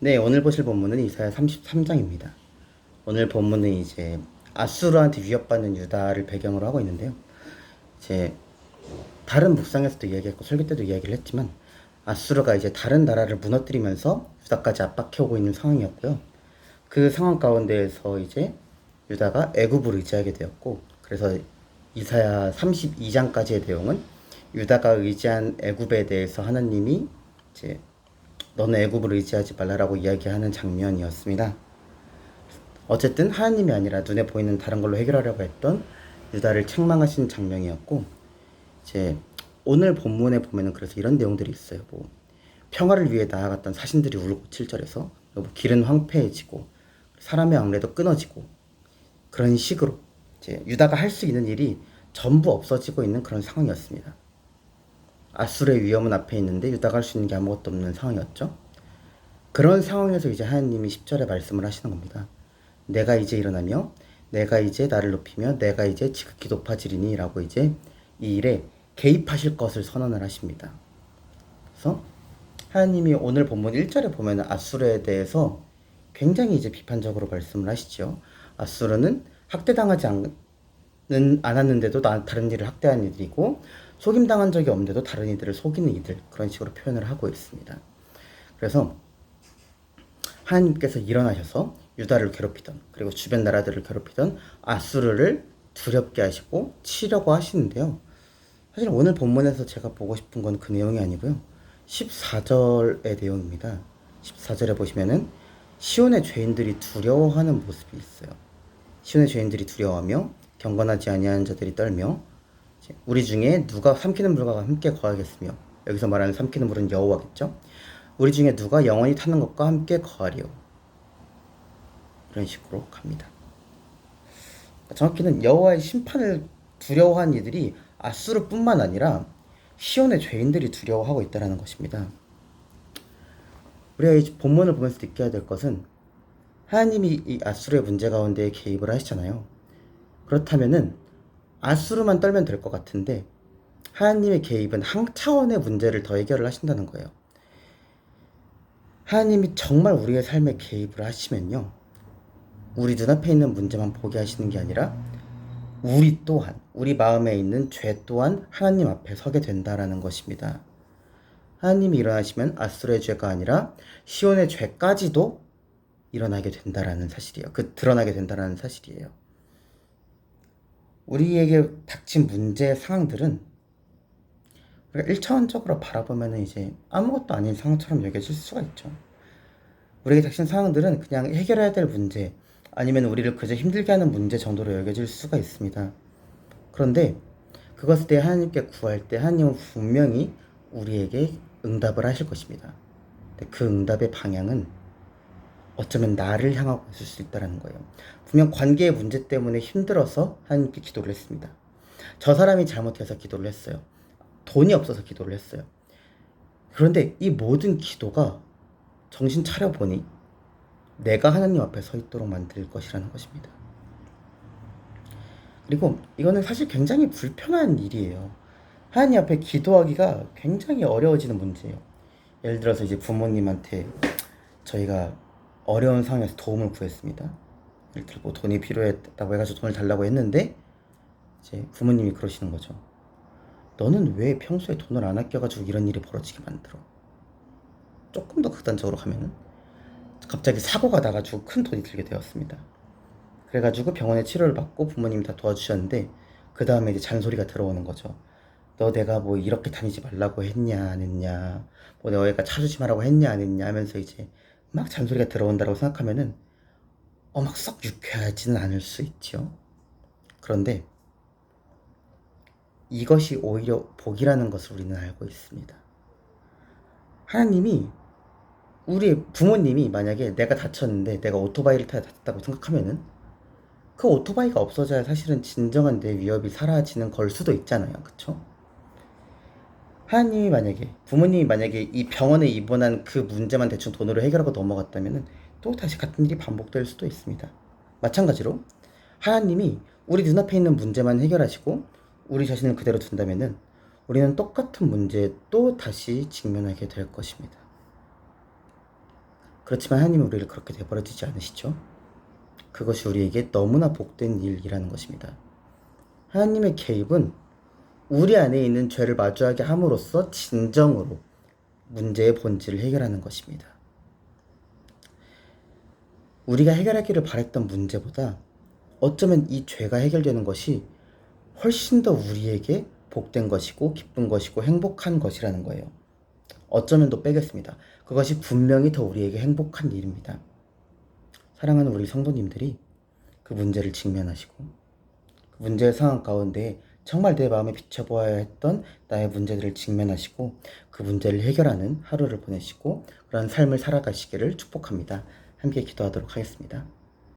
네, 오늘 보실 본문은 이사야 33장입니다. 오늘 본문은 이제 아수르한테 위협받는 유다를 배경으로 하고 있는데요. 이제 다른 묵상에서도 이야기했고 설교 때도 이야기를 했지만 아수르가 이제 다른 나라를 무너뜨리면서 유다까지 압박해오고 있는 상황이었고요. 그 상황 가운데에서 이제 유다가 애굽을 의지하게 되었고, 그래서 이사야 32장까지의 내용은 유다가 의지한 애굽에 대해서 하나님이 이제 너는 애굽을 의지하지 말라라고 이야기하는 장면이었습니다. 어쨌든 하나님이 아니라 눈에 보이는 다른 걸로 해결하려고 했던 유다를 책망하신 장면이었고, 이제 오늘 본문에 보면은 그래서 이런 내용들이 있어요. 뭐 평화를 위해 나아갔던 사신들이 울고 7절에서 뭐 길은 황폐해지고 사람의 왕래도 끊어지고, 그런 식으로 이제 유다가 할 수 있는 일이 전부 없어지고 있는 그런 상황이었습니다. 아수르의 위험은 앞에 있는데 유다가 할 수 있는 게 아무것도 없는 상황이었죠. 그런 상황에서 이제 하나님이 10절에 말씀을 하시는 겁니다. 내가 이제 일어나며 내가 이제 나를 높이며 내가 이제 지극히 높아지리니 라고 이제 이 일에 개입하실 것을 선언을 하십니다. 그래서 하나님이 오늘 본문 1절에 보면 아수르에 대해서 굉장히 이제 비판적으로 말씀을 하시죠. 아수르는 학대당하지 않았는데도 다른 이를 학대한 이들이고, 속임당한 적이 없는데도 다른 이들을 속이는 이들, 그런 식으로 표현을 하고 있습니다. 그래서 하나님께서 일어나셔서 유다를 괴롭히던, 그리고 주변 나라들을 괴롭히던 아수르를 두렵게 하시고 치려고 하시는데요. 사실 오늘 본문에서 제가 보고 싶은 건 그 내용이 아니고요. 14절의 내용입니다. 14절에 보시면은 시온의 죄인들이 두려워하는 모습이 있어요. 시온의 죄인들이 두려워하며 경건하지 아니하는 자들이 떨며, 우리 중에 누가 삼키는 물과 함께 거하겠으며, 여기서 말하는 삼키는 물은 여호와겠죠. 우리 중에 누가 영원히 타는 것과 함께 거하리요. 이런 식으로 갑니다. 정확히는 여호와의 심판을 두려워한 이들이 아수르뿐만 아니라 시온의 죄인들이 두려워하고 있다는 것입니다. 우리가 이 본문을 보면서 느껴야 될 것은 하나님이 이 아수르의 문제 가운데 개입을 하시잖아요. 그렇다면은 아수르만 떨면 될 것 같은데 하나님의 개입은 한 차원의 문제를 더 해결을 하신다는 거예요. 하나님이 정말 우리의 삶에 개입을 하시면요, 우리 눈앞에 있는 문제만 보게 하시는 게 아니라 우리 또한, 우리 마음에 있는 죄 또한 하나님 앞에 서게 된다라는 것입니다. 하나님이 일어나시면 아수르의 죄가 아니라 시온의 죄까지도 일어나게 된다라는 사실이에요. 드러나게 된다라는 사실이에요. 우리에게 닥친 문제 상황들은 우리가 1차원적으로 바라보면 이제 아무것도 아닌 상황처럼 여겨질 수가 있죠. 우리에게 닥친 상황들은 그냥 해결해야 될 문제, 아니면 우리를 그저 힘들게 하는 문제 정도로 여겨질 수가 있습니다. 그런데 그것에 대해 하나님께 구할 때 하나님은 분명히 우리에게 응답을 하실 것입니다. 그 응답의 방향은 어쩌면 나를 향하고 있을 수 있다는 거예요. 분명 관계의 문제 때문에 힘들어서 하나님께 기도를 했습니다. 저 사람이 잘못해서 기도를 했어요. 돈이 없어서 기도를 했어요. 그런데 이 모든 기도가 정신 차려보니 내가 하나님 앞에 서 있도록 만들 것이라는 것입니다. 그리고 이거는 사실 굉장히 불편한 일이에요. 하나님 앞에 기도하기가 굉장히 어려워지는 문제예요. 예를 들어서 이제 부모님한테 저희가 어려운 상황에서 도움을 구했습니다. 예를 들어 뭐 돈이 필요했다고 해가지고 돈을 달라고 했는데 이제 부모님이 그러시는 거죠. 너는 왜 평소에 돈을 안 아껴가지고 이런 일이 벌어지게 만들어? 조금 더 극단적으로 가면은 갑자기 사고가 나가지고 큰 돈이 들게 되었습니다. 그래가지고 병원에 치료를 받고 부모님이 다 도와주셨는데 그 다음에 이제 잔소리가 들어오는 거죠. 너 내가 뭐 이렇게 다니지 말라고 했냐 안 했냐, 뭐 너희가 차주지 말라고 했냐 안 했냐 하면서 이제 막 잔소리가 들어온다고 생각하면은 막 썩 유쾌하지는 않을 수 있죠. 그런데 이것이 오히려 복이라는 것을 우리는 알고 있습니다. 하나님이, 우리 부모님이 만약에 내가 다쳤는데 내가 오토바이를 타야 다쳤다고 생각하면은 그 오토바이가 없어져야 사실은 진정한 내 위협이 사라지는 걸 수도 있잖아요. 그쵸? 하나님이 만약에, 부모님이 만약에 이 병원에 입원한 그 문제만 대충 돈으로 해결하고 넘어갔다면은 또 다시 같은 일이 반복될 수도 있습니다. 마찬가지로 하나님이 우리 눈앞에 있는 문제만 해결하시고 우리 자신을 그대로 둔다면은 우리는 똑같은 문제에 또 다시 직면하게 될 것입니다. 그렇지만 하나님은 우리를 그렇게 내버려 두지 않으시죠. 그것이 우리에게 너무나 복된 일이라는 것입니다. 하나님의 개입은 우리 안에 있는 죄를 마주하게 함으로써 진정으로 문제의 본질을 해결하는 것입니다. 우리가 해결하기를 바랬던 문제보다 어쩌면 이 죄가 해결되는 것이 훨씬 더 우리에게 복된 것이고 기쁜 것이고 행복한 것이라는 거예요. 어쩌면 더 빼겠습니다. 그것이 분명히 더 우리에게 행복한 일입니다. 사랑하는 우리 성도님들이 그 문제를 직면하시고 그 문제의 상황 가운데 정말 내 마음에 비춰보아야 했던 나의 문제들을 직면하시고 그 문제를 해결하는 하루를 보내시고 그런 삶을 살아가시기를 축복합니다. 함께 기도하도록 하겠습니다.